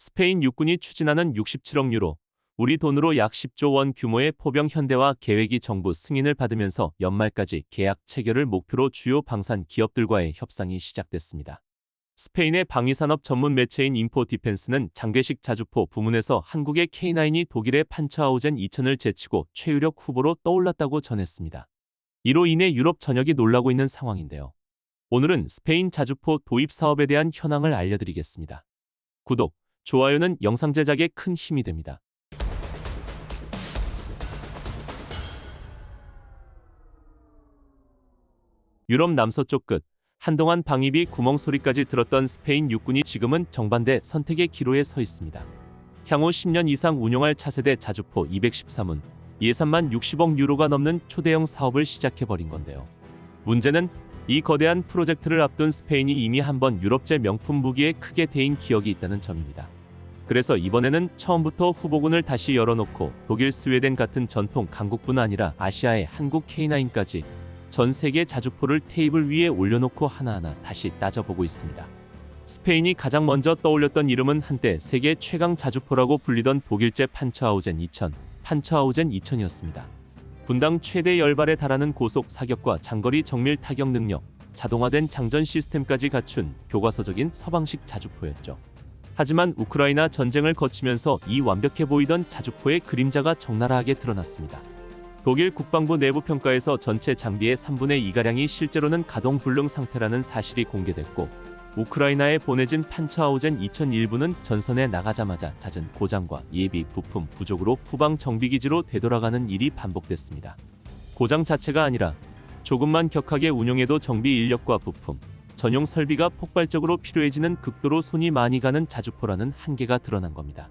스페인 육군이 추진하는 67억 유로, 우리 돈으로 약 10조 원 규모의 포병 현대화 계획이 정부 승인을 받으면서 연말까지 계약 체결을 목표로 주요 방산 기업들과의 협상이 시작됐습니다. 스페인의 방위산업 전문 매체인 인포디펜스는 장례식 자주포 부문에서 한국의 K9이 독일의 판처하우젠 2000을 제치고 최유력 후보로 떠올랐다고 전했습니다. 이로 인해 유럽 전역이 놀라고 있는 상황인데요. 오늘은 스페인 자주포 도입 사업에 대한 현황을 알려드리겠습니다. 구독, 좋아요는 영상 제작에 큰 힘이 됩니다. 유럽 남서쪽 끝, 한동안 방위비 구멍 소리까지 들었던 스페인 육군이 지금은 정반대 선택의 기로에 서 있습니다. 향후 10년 이상 운용할 차세대 자주포 213은 예산만 60억 유로가 넘는 초대형 사업을 시작해버린 건데요. 문제는 이 거대한 프로젝트를 앞둔 스페인이 이미 한번 유럽제 명품 무기에 크게 데인 기억이 있다는 점입니다. 그래서 이번에는 처음부터 후보군을 다시 열어놓고 독일, 스웨덴 같은 전통 강국뿐 아니라 아시아의 한국 K9까지 전 세계 자주포를 테이블 위에 올려놓고 하나하나 다시 따져보고 있습니다. 스페인이 가장 먼저 떠올렸던 이름은 한때 세계 최강 자주포라고 불리던 독일제 판처하우젠 2000, 판처하우젠 2000이었습니다. 분당 최대 열발에 달하는 고속 사격과 장거리 정밀 타격 능력, 자동화된 장전 시스템까지 갖춘 교과서적인 서방식 자주포였죠. 하지만 우크라이나 전쟁을 거치면서 이 완벽해 보이던 자주포의 그림자가 적나라하게 드러났습니다. 독일 국방부 내부 평가에서 전체 장비의 3분의 2가량이 실제로는 가동 불능 상태라는 사실이 공개됐고, 우크라이나에 보내진 판처하우젠 2000 일부는 전선에 나가자마자 잦은 고장과 예비 부품 부족으로 후방 정비기지로 되돌아가는 일이 반복됐습니다. 고장 자체가 아니라 조금만 격하게 운용해도 정비 인력과 부품, 전용 설비가 폭발적으로 필요해지는 극도로 손이 많이 가는 자주포라는 한계가 드러난 겁니다.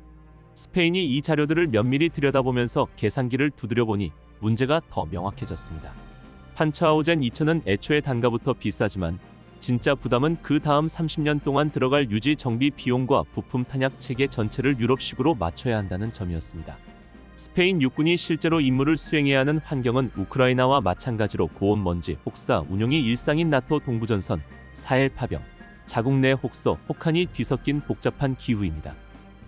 스페인이 이 자료들을 면밀히 들여다보면서 계산기를 두드려보니 문제가 더 명확해졌습니다. 판처하우젠 2000은 애초에 단가부터 비싸지만 진짜 부담은 그 다음 30년 동안 들어갈 유지 정비 비용과 부품 탄약 체계 전체를 유럽식으로 맞춰야 한다는 점이었습니다. 스페인 육군이 실제로 임무를 수행해야 하는 환경은 우크라이나와 마찬가지로 고온 먼지, 혹사 운용이 일상인 나토 동부전선, 사헬 파병, 자국 내 혹서, 혹한이 뒤섞인 복잡한 기후입니다.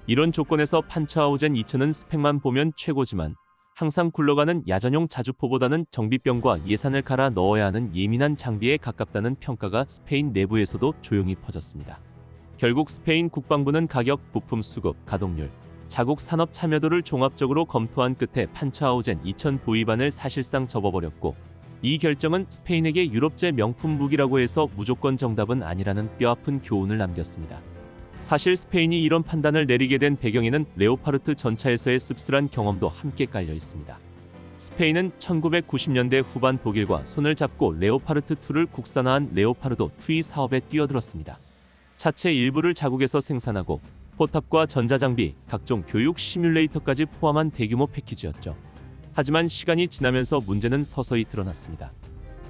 이런 조건에서 판처하우젠 2000은 스펙만 보면 최고지만 항상 굴러가는 야전용 자주포보다는 정비병과 예산을 갈아 넣어야 하는 예민한 장비에 가깝다는 평가가 스페인 내부에서도 조용히 퍼졌습니다. 결국 스페인 국방부는 가격, 부품 수급, 가동률, 자국 산업 참여도를 종합적으로 검토한 끝에 판처하우젠 2000 도입안을 사실상 접어버렸고, 이 결정은 스페인에게 유럽제 명품 무기라고 해서 무조건 정답은 아니라는 뼈아픈 교훈을 남겼습니다. 사실 스페인이 이런 판단을 내리게 된 배경에는 레오파르트 전차에서의 씁쓸한 경험도 함께 깔려 있습니다. 스페인은 1990년대 후반 독일과 손을 잡고 레오파르트2를 국산화한 레오파르도 2이 사업에 뛰어들었습니다. 차체 일부를 자국에서 생산하고 포탑과 전자장비, 각종 교육 시뮬레이터까지 포함한 대규모 패키지였죠. 하지만 시간이 지나면서 문제는 서서히 드러났습니다.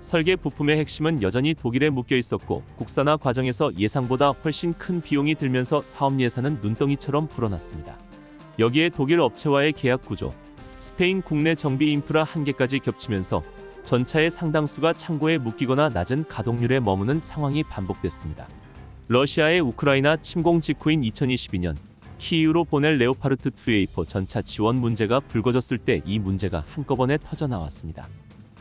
설계 부품의 핵심은 여전히 독일에 묶여 있었고, 국산화 과정에서 예상보다 훨씬 큰 비용이 들면서 사업 예산은 눈덩이처럼 불어났습니다. 여기에 독일 업체와의 계약 구조, 스페인 국내 정비 인프라 한계까지 겹치면서 전차의 상당수가 창고에 묶이거나 낮은 가동률에 머무는 상황이 반복됐습니다. 러시아의 우크라이나 침공 직후인 2022년 키이우로 보낼 레오파르트 2A4 전차 지원 문제가 불거졌을 때 이 문제가 한꺼번에 터져나왔습니다.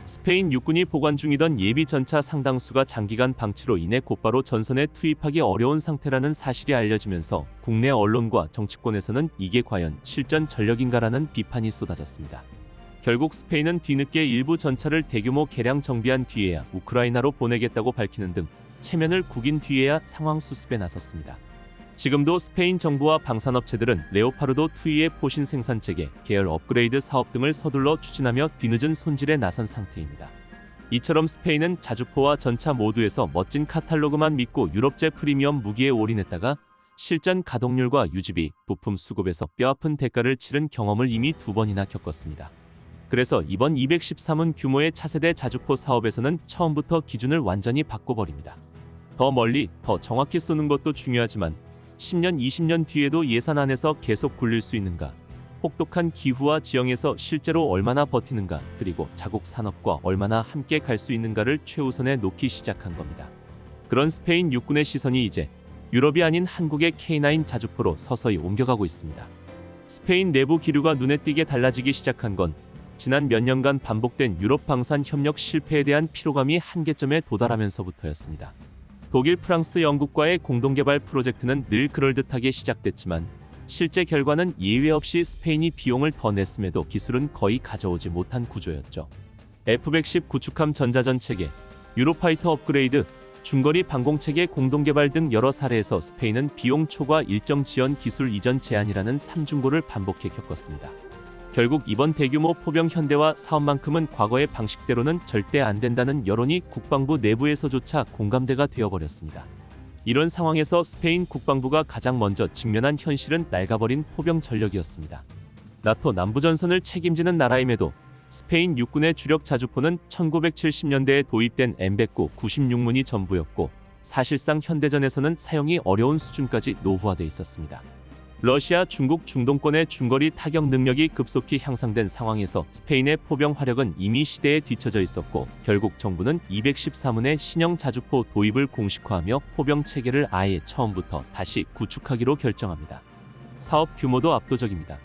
스페인 육군이 보관 중이던 예비 전차 상당수가 장기간 방치로 인해 곧바로 전선에 투입하기 어려운 상태라는 사실이 알려지면서 국내 언론과 정치권에서는 이게 과연 실전 전력인가라는 비판이 쏟아졌습니다. 결국 스페인은 뒤늦게 일부 전차를 대규모 개량 정비한 뒤에야 우크라이나로 보내겠다고 밝히는 등 체면을 구긴 뒤에야 상황 수습에 나섰습니다. 지금도 스페인 정부와 방산업체들은 레오파르도 2의 포신 생산 체계, 계열 업그레이드 사업 등을 서둘러 추진하며 뒤늦은 손질에 나선 상태입니다. 이처럼 스페인은 자주포와 전차 모두에서 멋진 카탈로그만 믿고 유럽제 프리미엄 무기에 올인했다가 실전 가동률과 유지비, 부품 수급에서 뼈아픈 대가를 치른 경험을 이미 2번이나 겪었습니다. 그래서 이번 213은 규모의 차세대 자주포 사업에서는 처음부터 기준을 완전히 바꿔버립니다. 더 멀리, 더 정확히 쏘는 것도 중요하지만 10년, 20년 뒤에도 예산 안에서 계속 굴릴 수 있는가, 혹독한 기후와 지형에서 실제로 얼마나 버티는가, 그리고 자국 산업과 얼마나 함께 갈 수 있는가를 최우선에 놓기 시작한 겁니다. 그런 스페인 육군의 시선이 이제 유럽이 아닌 한국의 K9 자주포로 서서히 옮겨가고 있습니다. 스페인 내부 기류가 눈에 띄게 달라지기 시작한 건 지난 몇 년간 반복된 유럽 방산 협력 실패에 대한 피로감이 한계점에 도달하면서부터였습니다. 독일, 프랑스, 영국과의 공동개발 프로젝트는 늘 그럴듯하게 시작됐지만 실제 결과는 예외 없이 스페인이 비용을 더 냈음에도 기술은 거의 가져오지 못한 구조였죠. F-110 구축함 전자전 체계, 유로파이터 업그레이드, 중거리 방공체계 공동개발 등 여러 사례에서 스페인은 비용 초과 일정 지연 기술 이전 제한이라는 삼중고를 반복해 겪었습니다. 결국 이번 대규모 포병 현대화 사업만큼은 과거의 방식대로는 절대 안 된다는 여론이 국방부 내부에서조차 공감대가 되어버렸습니다. 이런 상황에서 스페인 국방부가 가장 먼저 직면한 현실은 낡아버린 포병 전력이었습니다. 나토 남부전선을 책임지는 나라임에도 스페인 육군의 주력 자주포는 1970년대에 도입된 M109 96문이 전부였고 사실상 현대전에서는 사용이 어려운 수준까지 노후화돼 있었습니다. 러시아, 중국, 중동권의 중거리 타격 능력이 급속히 향상된 상황에서 스페인의 포병 화력은 이미 시대에 뒤처져 있었고 결국 정부는 214문의 신형 자주포 도입을 공식화하며 포병 체계를 아예 처음부터 다시 구축하기로 결정합니다. 사업 규모도 압도적입니다.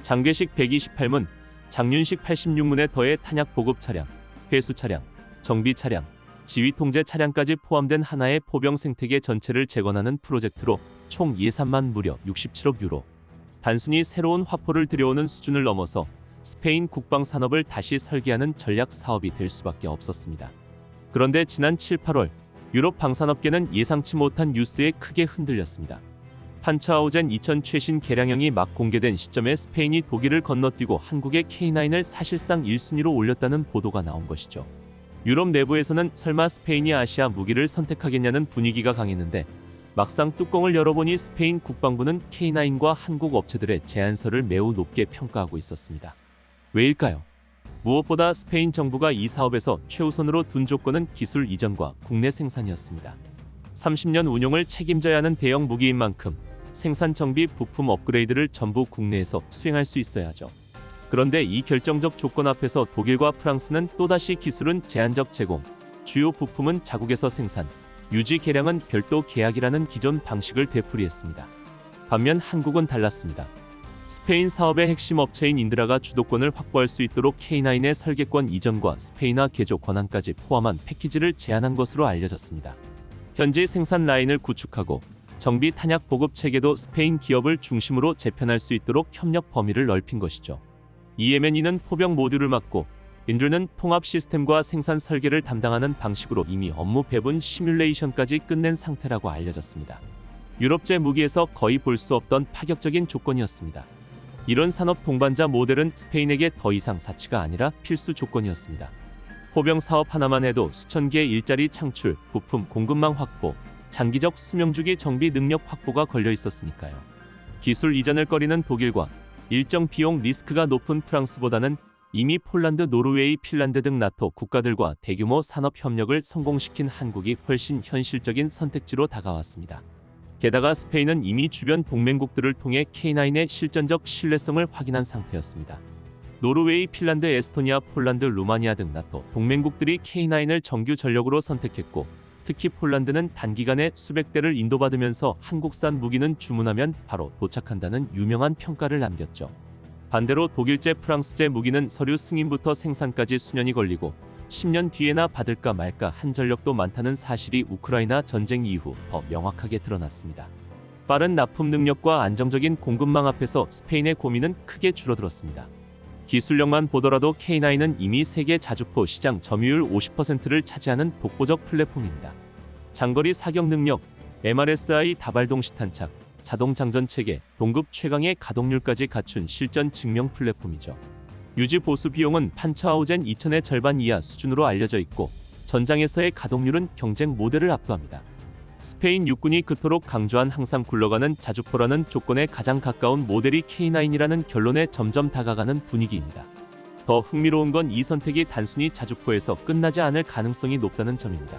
장괴식 128문, 장륜식 86문에 더해 탄약 보급 차량, 회수 차량, 정비 차량, 지휘 통제 차량까지 포함된 하나의 포병 생태계 전체를 재건하는 프로젝트로 총 예산만 무려 67억 유로. 단순히 새로운 화포를 들여오는 수준을 넘어서 스페인 국방 산업을 다시 설계하는 전략 사업이 될 수밖에 없었습니다. 그런데 지난 7, 8월 유럽 방산업계는 예상치 못한 뉴스에 크게 흔들렸습니다. 판처하우젠 2000 최신 개량형이 막 공개된 시점에 스페인이 독일을 건너뛰고 한국의 K9을 사실상 1순위로 올렸다는 보도가 나온 것이죠. 유럽 내부에서는 설마 스페인이 아시아 무기를 선택하겠냐는 분위기가 강했는데 막상 뚜껑을 열어보니 스페인 국방부는 K9과 한국 업체들의 제안서를 매우 높게 평가하고 있었습니다. 왜일까요? 무엇보다 스페인 정부가 이 사업에서 최우선으로 둔 조건은 기술 이전과 국내 생산이었습니다. 30년 운용을 책임져야 하는 대형 무기인 만큼 생산 정비 부품 업그레이드를 전부 국내에서 수행할 수 있어야죠. 그런데 이 결정적 조건 앞에서 독일과 프랑스는 또다시 기술은 제한적 제공, 주요 부품은 자국에서 생산, 유지 개량은 별도 계약이라는 기존 방식을 되풀이했습니다. 반면 한국은 달랐습니다. 스페인 사업의 핵심 업체인 인드라가 주도권을 확보할 수 있도록 K9의 설계권 이전과 스페인화 개조 권한까지 포함한 패키지를 제안한 것으로 알려졌습니다. 현지 생산 라인을 구축하고 정비 탄약 보급 체계도 스페인 기업을 중심으로 재편할 수 있도록 협력 범위를 넓힌 것이죠. EM&E는 포병 모듈을 맡고 인드라는 통합 시스템과 생산 설계를 담당하는 방식으로 이미 업무 배분 시뮬레이션까지 끝낸 상태라고 알려졌습니다. 유럽제 무기에서 거의 볼 수 없던 파격적인 조건이었습니다. 이런 산업 동반자 모델은 스페인에게 더 이상 사치가 아니라 필수 조건이었습니다. 포병 사업 하나만 해도 수천 개의 일자리 창출, 부품 공급망 확보, 장기적 수명주기 정비 능력 확보가 걸려 있었으니까요. 기술 이전을 꺼리는 독일과 일정 비용 리스크가 높은 프랑스보다는 이미 폴란드, 노르웨이, 핀란드 등 나토 국가들과 대규모 산업 협력을 성공시킨 한국이 훨씬 현실적인 선택지로 다가왔습니다. 게다가 스페인은 이미 주변 동맹국들을 통해 K9의 실전적 신뢰성을 확인한 상태였습니다. 노르웨이, 핀란드, 에스토니아, 폴란드, 루마니아 등 나토 동맹국들이 K9을 정규 전력으로 선택했고 특히 폴란드는 단기간에 수백 대를 인도받으면서 한국산 무기는 주문하면 바로 도착한다는 유명한 평가를 남겼죠. 반대로 독일제, 프랑스제 무기는 서류 승인부터 생산까지 수년이 걸리고 10년 뒤에나 받을까 말까 한 전력도 많다는 사실이 우크라이나 전쟁 이후 더 명확하게 드러났습니다. 빠른 납품 능력과 안정적인 공급망 앞에서 스페인의 고민은 크게 줄어들었습니다. 기술력만 보더라도 K9은 이미 세계 자주포 시장 점유율 50%를 차지하는 독보적 플랫폼입니다. 장거리 사격 능력, MRSI 다발동시 탄착, 자동 장전 체계, 동급 최강의 가동률까지 갖춘 실전 증명 플랫폼이죠. 유지 보수 비용은 판처하우젠 2000의 절반 이하 수준으로 알려져 있고 전장에서의 가동률은 경쟁 모델을 압도합니다. 스페인 육군이 그토록 강조한 항상 굴러가는 자주포라는 조건에 가장 가까운 모델이 K9이라는 결론에 점점 다가가는 분위기입니다. 더 흥미로운 건 이 선택이 단순히 자주포에서 끝나지 않을 가능성이 높다는 점입니다.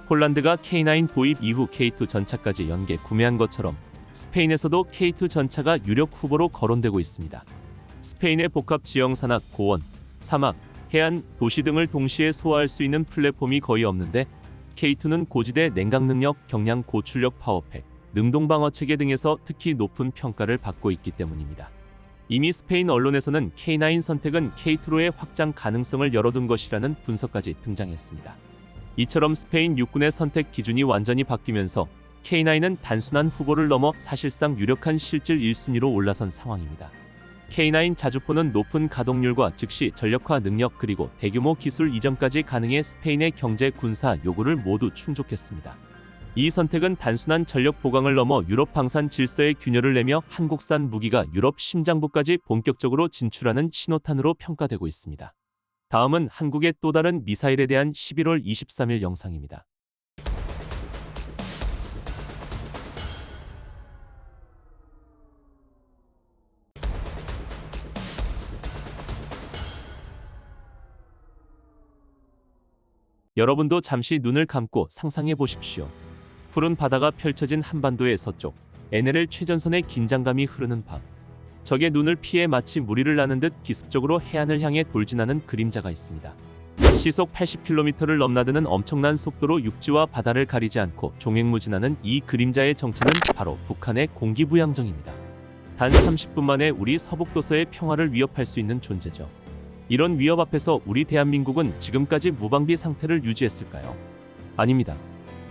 폴란드가 K9 도입 이후 K2 전차까지 연계 구매한 것처럼 스페인에서도 K2 전차가 유력 후보로 거론되고 있습니다. 스페인의 복합 지형 산악, 고원, 사막, 해안, 도시 등을 동시에 소화할 수 있는 플랫폼이 거의 없는데 K2는 고지대 냉각 능력, 경량 고출력 파워팩, 능동방어체계 등에서 특히 높은 평가를 받고 있기 때문입니다. 이미 스페인 언론에서는 K9 선택은 K2로의 확장 가능성을 열어둔 것이라는 분석까지 등장했습니다. 이처럼 스페인 육군의 선택 기준이 완전히 바뀌면서 K9은 단순한 후보를 넘어 사실상 유력한 실질 1순위로 올라선 상황입니다. K9 자주포는 높은 가동률과 즉시 전력화 능력 그리고 대규모 기술 이전까지 가능해 스페인의 경제 군사 요구를 모두 충족했습니다. 이 선택은 단순한 전력 보강을 넘어 유럽 방산 질서에 균열을 내며 한국산 무기가 유럽 심장부까지 본격적으로 진출하는 신호탄으로 평가되고 있습니다. 다음은 한국의 또 다른 미사일에 대한 11월 23일 영상입니다. 여러분도 잠시 눈을 감고 상상해 보십시오. 푸른 바다가 펼쳐진 한반도의 서쪽, NLL 최전선의 긴장감이 흐르는 밤. 적의 눈을 피해 마치 무리를 나는 듯 기습적으로 해안을 향해 돌진하는 그림자가 있습니다. 시속 80km를 넘나드는 엄청난 속도로 육지와 바다를 가리지 않고 종횡무진하는 이 그림자의 정체는 바로 북한의 공기부양정입니다. 단 30분 만에 우리 서북도서의 평화를 위협할 수 있는 존재죠. 이런 위협 앞에서 우리 대한민국은 지금까지 무방비 상태를 유지했을까요? 아닙니다.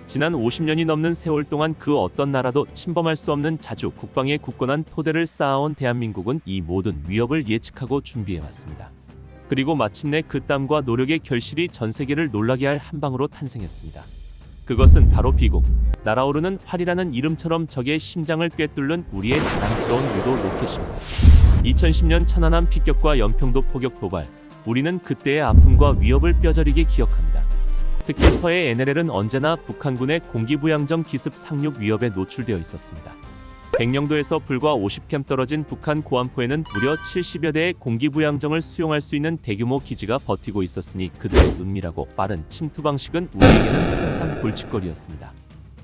지난 50년이 넘는 세월 동안 그 어떤 나라도 침범할 수 없는 자주 국방에 굳건한 토대를 쌓아온 대한민국은 이 모든 위협을 예측하고 준비해왔습니다. 그리고 마침내 그 땀과 노력의 결실이 전 세계를 놀라게 할 한방으로 탄생했습니다. 그것은 바로 비공, 날아오르는 활이라는 이름처럼 적의 심장을 꿰뚫는 우리의 자랑스러운 유도 로켓입니다. 2010년 천안함 피격과 연평도 포격 도발, 우리는 그때의 아픔과 위협을 뼈저리게 기억합니다. 특히 서해 NLL은 언제나 북한군의 공기부양정 기습 상륙 위협에 노출되어 있었습니다. 백령도에서 불과 50캠 떨어진 북한 고안포에는 무려 70여 대의 공기부양정을 수용할 수 있는 대규모 기지가 버티고 있었으니 그들의 은밀하고 빠른 침투 방식은 우리에게는 항상 골칫거리였습니다.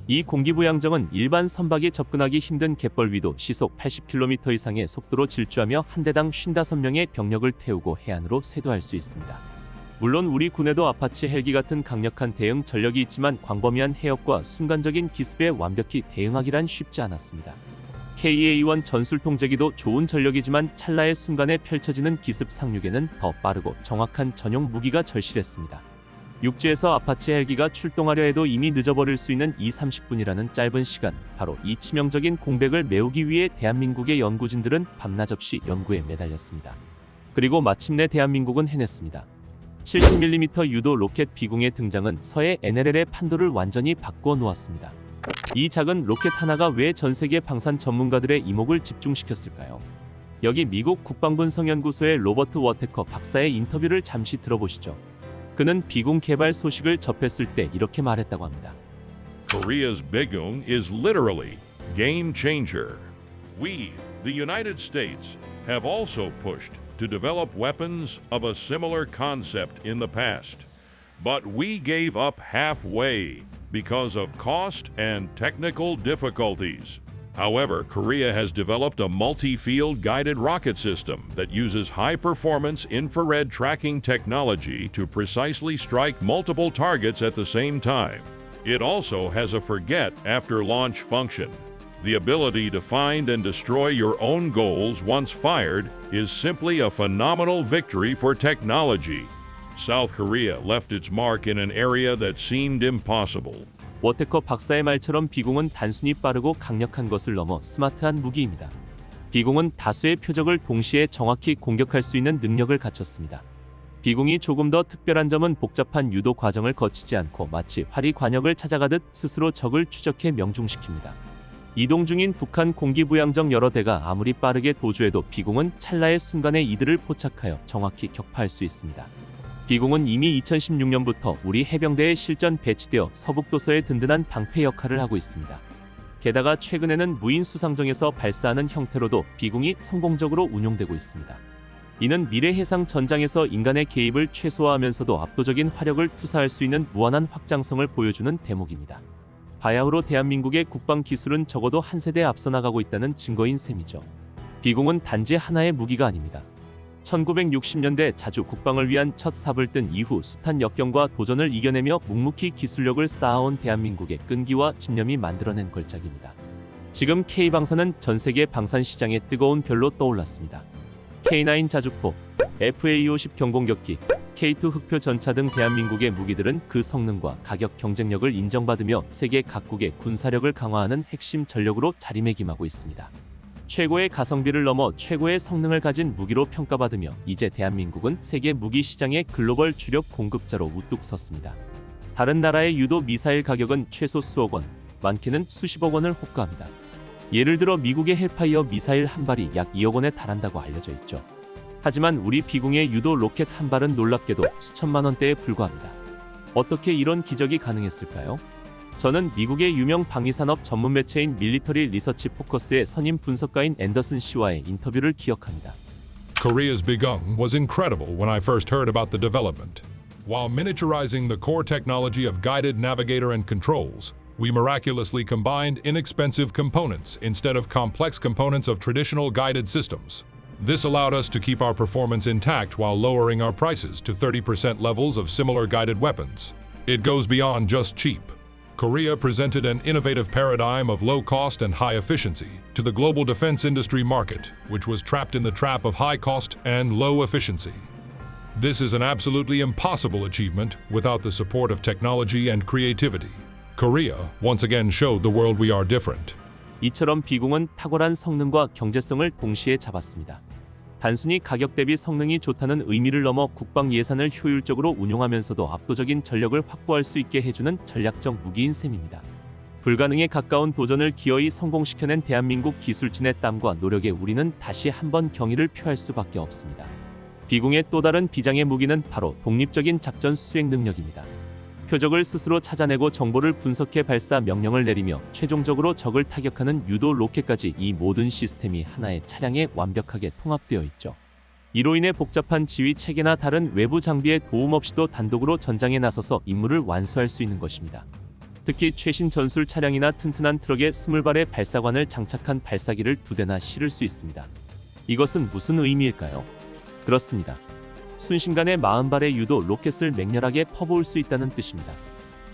이 공기부양정은 일반 선박이 접근하기 힘든 갯벌 위도 시속 80km 이상의 속도로 질주하며 한 대당 55명의 병력을 태우고 해안으로 쇄도할 수 있습니다. 물론 우리 군에도 아파치 헬기 같은 강력한 대응 전력이 있지만 광범위한 해역과 순간적인 기습에 완벽히 대응하기란 쉽지 않았습니다. KA-1 전술통제기도 좋은 전력이지만 찰나의 순간에 펼쳐지는 기습 상륙에는 더 빠르고 정확한 전용 무기가 절실했습니다. 육지에서 아파치 헬기가 출동하려 해도 이미 늦어버릴 수 있는 30분이라는 짧은 시간, 바로 이 치명적인 공백을 메우기 위해 대한민국의 연구진들은 밤낮없이 연구에 매달렸습니다. 그리고 마침내 대한민국은 해냈습니다. 70mm 유도 로켓 비공의 등장은 서해 NLL의 판도를 완전히 바꾸어 놓았습니다. 이 작은 로켓 하나가 왜 전세계 방산 전문가들의 이목을 집중시켰을까요? 여기 미국 국방분석연구소의 로버트 워테커 박사의 인터뷰를 잠시 들어보시죠. 그는 비공 개발 소식을 접했을 때 이렇게 말했다고 합니다. Korea's Bigung is literally game changer. We, the United States, have also pushed to develop weapons of a similar concept in the past. But we gave up halfway because of cost and technical difficulties. However, Korea has developed a multi-field guided rocket system that uses high-performance infrared tracking technology to precisely strike multiple targets at the same time. It also has a forget after launch function. The ability to find and destroy your own goals once fired is simply a phenomenal victory for technology. South Korea left its mark in an area that seemed impossible. 워테커 박사의 말처럼 비공은 단순히 빠르고 강력한 것을 넘어 스마트한 무기입니다. 비공은 다수의 표적을 동시에 정확히 공격할 수 있는 능력을 갖췄습니다. 비공이 조금 더 특별한 점은 복잡한 유도 과정을 거치지 않고 마치 활이 관역을 찾아가듯 스스로 적을 추적해 명중시킵니다. 이동 중인 북한 공기부양정 여러 대가 아무리 빠르게 도주해도 비공은 찰나의 순간에 이들을 포착하여 정확히 격파할 수 있습니다. 비공은 이미 2016년부터 우리 해병대에 실전 배치되어 서북도서의 든든한 방패 역할을 하고 있습니다. 게다가 최근에는 무인 수상정에서 발사하는 형태로도 비공이 성공적으로 운용되고 있습니다. 이는 미래 해상 전장에서 인간의 개입을 최소화하면서도 압도적인 화력을 투사할 수 있는 무한한 확장성을 보여주는 대목입니다. 바야흐로 대한민국의 국방 기술은 적어도 한 세대 앞서 나가고 있다는 증거인 셈이죠. 비공은 단지 하나의 무기가 아닙니다. 1960년대 자주 국방을 위한 첫 삽을 뜬 이후 숱한 역경과 도전을 이겨내며 묵묵히 기술력을 쌓아온 대한민국의 끈기와 집념이 만들어낸 걸작입니다. 지금 K방사는 전 세계 방산 시장의 뜨거운 별로 떠올랐습니다. K9 자주포, FA50 경공격기, K2 흑표 전차 등 대한민국의 무기들은 그 성능과 가격 경쟁력을 인정받으며 세계 각국의 군사력을 강화하는 핵심 전력으로 자리매김하고 있습니다. 최고의 가성비를 넘어 최고의 성능을 가진 무기로 평가받으며 이제 대한민국은 세계 무기 시장의 글로벌 주력 공급자로 우뚝 섰습니다. 다른 나라의 유도 미사일 가격은 최소 수억 원, 많게는 수십억 원을 호가합니다. 예를 들어 미국의 헬파이어 미사일 한 발이 약 2억 원에 달한다고 알려져 있죠. 하지만 우리 비공의 유도 로켓 한 발은 놀랍게도 수천만 원대에 불과합니다. 어떻게 이런 기적이 가능했을까요? 저는 미국의 유명 방위산업 전문 매체인 밀리터리 리서치 포커스의 선임 분석가인 앤더슨 씨와의 인터뷰를 기억합니다. Korea's Bigung was incredible when I first heard about the development. While miniaturizing the core technology of guided navigator and controls, we miraculously combined inexpensive components instead of complex components of traditional guided systems. This allowed us to keep our performance intact while lowering our prices to 30% levels of similar guided weapons. It goes beyond just cheap. Korea presented an innovative paradigm of low cost and high efficiency to the global defense industry market, which was trapped in the trap of high cost and low efficiency. This is an absolutely impossible achievement without the support of technology and creativity. Korea once again showed the world we are different. 이처럼 비공은 탁월한 성능과 경제성을 동시에 잡았습니다. 단순히 가격 대비 성능이 좋다는 의미를 넘어 국방 예산을 효율적으로 운용하면서도 압도적인 전력을 확보할 수 있게 해주는 전략적 무기인 셈입니다. 불가능에 가까운 도전을 기어이 성공시켜낸 대한민국 기술진의 땀과 노력에 우리는 다시 한번 경의를 표할 수밖에 없습니다. 비공의 또 다른 비장의 무기는 바로 독립적인 작전 수행 능력입니다. 표적을 스스로 찾아내고 정보를 분석해 발사 명령을 내리며 최종적으로 적을 타격하는 유도 로켓까지 이 모든 시스템이 하나의 차량에 완벽하게 통합되어 있죠. 이로 인해 복잡한 지휘 체계나 다른 외부 장비의 도움 없이도 단독으로 전장에 나서서 임무를 완수할 수 있는 것입니다. 특히 최신 전술 차량이나 튼튼한 트럭에 20발의 발사관을 장착한 발사기를 2대나 실을 수 있습니다. 이것은 무슨 의미일까요? 그렇습니다. 순식간에 40발의 유도 로켓을 맹렬하게 퍼부을 수 있다는 뜻입니다.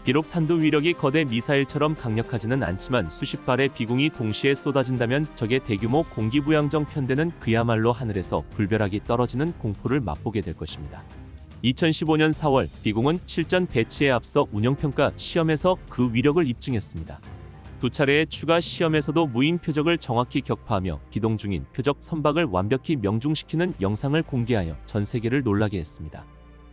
비록 탄도 위력이 거대 미사일처럼 강력하지는 않지만 수십 발의 비공이 동시에 쏟아진다면 적의 대규모 공기부양정 편대는 그야말로 하늘에서 불벼락이 떨어지는 공포를 맛보게 될 것입니다. 2015년 4월 비공은 실전 배치에 앞서 운영평가 시험에서 그 위력을 입증했습니다. 2차례의 추가 시험에서도 무인 표적을 정확히 격파하며 기동 중인 표적 선박을 완벽히 명중시키는 영상을 공개하여 전 세계를 놀라게 했습니다.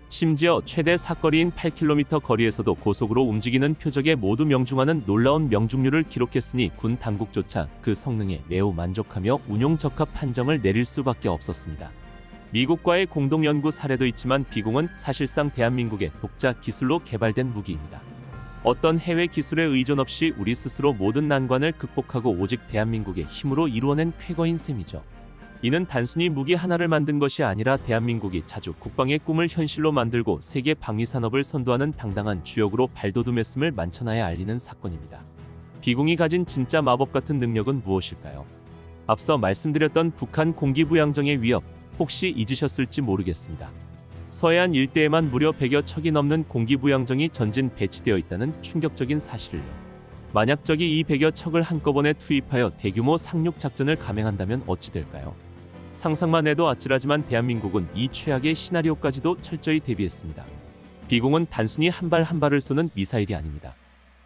심지어 최대 사거리인 8km 거리에서도 고속으로 움직이는 표적에 모두 명중하는 놀라운 명중률을 기록했으니 군 당국조차 그 성능에 매우 만족하며 운용 적합 판정을 내릴 수밖에 없었습니다. 미국과의 공동 연구 사례도 있지만 비공은 사실상 대한민국의 독자 기술로 개발된 무기입니다. 어떤 해외 기술에 의존 없이 우리 스스로 모든 난관을 극복하고 오직 대한민국의 힘으로 이루어낸 쾌거인 셈이죠. 이는 단순히 무기 하나를 만든 것이 아니라 대한민국이 자주 국방의 꿈을 현실로 만들고 세계 방위산업을 선도하는 당당한 주역으로 발돋움했음을 만천하에 알리는 사건입니다. 비공이 가진 진짜 마법 같은 능력은 무엇일까요? 앞서 말씀드렸던 북한 공기부양정의 위협, 혹시 잊으셨을지 모르겠습니다. 서해안 일대에만 무려 100여 척이 넘는 공기부양정이 전진 배치되어 있다는 충격적인 사실을요. 만약 적이 이 100여 척을 한꺼번에 투입하여 대규모 상륙 작전을 감행한다면 어찌 될까요? 상상만 해도 아찔하지만 대한민국은 이 최악의 시나리오까지도 철저히 대비했습니다. 비공은 단순히 한 발 한 발을 쏘는 미사일이 아닙니다.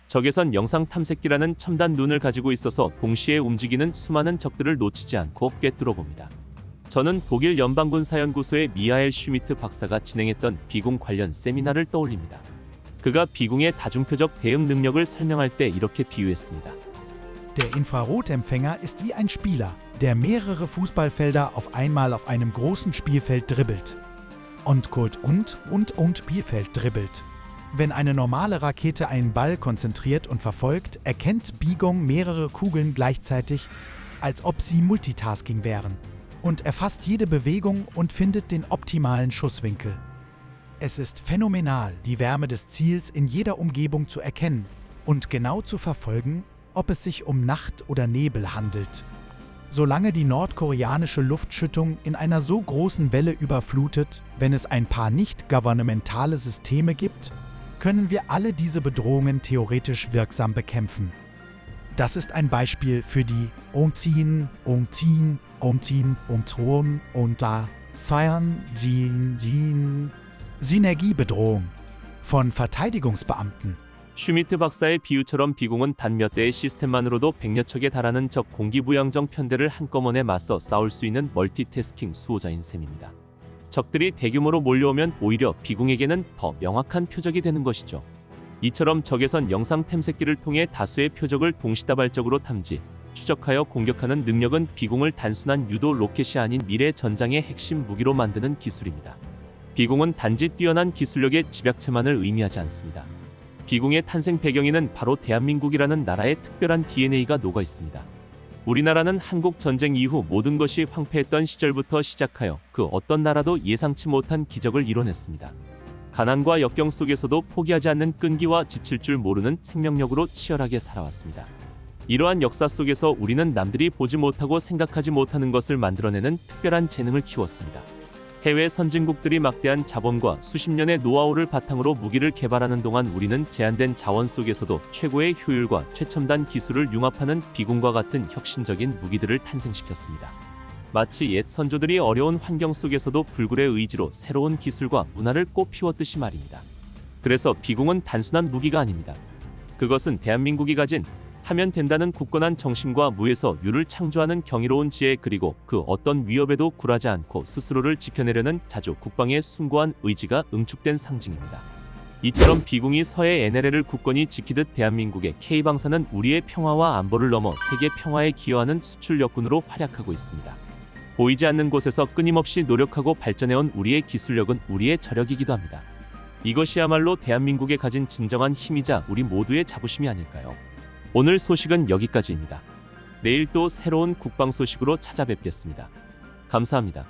적외선 영상 탐색기라는 첨단 눈을 가지고 있어서 동시에 움직이는 수많은 적들을 놓치지 않고 꿰뚫어 봅니다. 저는 독일 연방군사연구소의 미하엘 슈미트 박사가 진행했던 비공 관련 세미나를 떠올립니다. 그가 비공의 다중표적 대응 능력을 설명할 때 이렇게 비유했습니다. Der Infrarotempfänger ist wie ein Spieler, der mehrere Fußballfelder auf einmal auf einem großen Spielfeld dribbelt. Und Spielfeld dribbelt. Wenn eine normale Rakete einen Ball konzentriert und verfolgt, erkennt Bigung mehrere Kugeln gleichzeitig, als ob sie Multitasking wären. Und erfasst jede Bewegung und findet den optimalen Schusswinkel. Es ist phänomenal, die Wärme des Ziels in jeder Umgebung zu erkennen und genau zu verfolgen, ob es sich um Nacht oder Nebel handelt. Solange die nordkoreanische Luftschüttung in einer so großen Welle überflutet, wenn es ein paar nicht-gouvernementale Systeme gibt, können wir alle diese Bedrohungen theoretisch wirksam bekämpfen. Das ist ein Beispiel für die umziehen, umtun, unter, sein, Synergiebedrohung von Verteidigungsbeamten. 슈미트 박사의 비유처럼 비공은 단 몇 대의 시스템만으로도 100여 척에 달하는 적 공기부양정 편대를 한꺼번에 맞서 싸울 수 있는 멀티태스킹 수호자인 셈입니다. 적들이 대규모로 몰려오면 오히려 비공에게는 더 명확한 표적이 되는 것이죠. 이처럼 적에선 영상 탐색기를 통해 다수의 표적을 동시다발적으로 탐지, 추적하여 공격하는 능력은 비공을 단순한 유도 로켓이 아닌 미래 전장의 핵심 무기로 만드는 기술입니다. 비공은 단지 뛰어난 기술력의 집약체만을 의미하지 않습니다. 비공의 탄생 배경에는 바로 대한민국이라는 나라의 특별한 DNA가 녹아 있습니다. 우리나라는 한국 전쟁 이후 모든 것이 황폐했던 시절부터 시작하여 그 어떤 나라도 예상치 못한 기적을 이뤄냈습니다. 가난과 역경 속에서도 포기하지 않는 끈기와 지칠 줄 모르는 생명력으로 치열하게 살아왔습니다. 이러한 역사 속에서 우리는 남들이 보지 못하고 생각하지 못하는 것을 만들어내는 특별한 재능을 키웠습니다. 해외 선진국들이 막대한 자본과 수십 년의 노하우를 바탕으로 무기를 개발하는 동안 우리는 제한된 자원 속에서도 최고의 효율과 최첨단 기술을 융합하는 비공과 같은 혁신적인 무기들을 탄생시켰습니다. 마치 옛 선조들이 어려운 환경 속에서도 불굴의 의지로 새로운 기술과 문화를 꽃피웠듯이 말입니다. 그래서 비공은 단순한 무기가 아닙니다. 그것은 대한민국이 가진 하면 된다는 굳건한 정신과 무에서 유를 창조하는 경이로운 지혜, 그리고 그 어떤 위협에도 굴하지 않고 스스로를 지켜내려는 자주 국방의 숭고한 의지가 응축된 상징입니다. 이처럼 비공이 서해 NLL을 굳건히 지키듯 대한민국의 K방사는 우리의 평화와 안보를 넘어 세계 평화에 기여하는 수출 역군으로 활약하고 있습니다. 보이지 않는 곳에서 끊임없이 노력하고 발전해온 우리의 기술력은 우리의 저력이기도 합니다. 이것이야말로 대한민국에 가진 진정한 힘이자 우리 모두의 자부심이 아닐까요? 오늘 소식은 여기까지입니다. 내일 또 새로운 국방 소식으로 찾아뵙겠습니다. 감사합니다.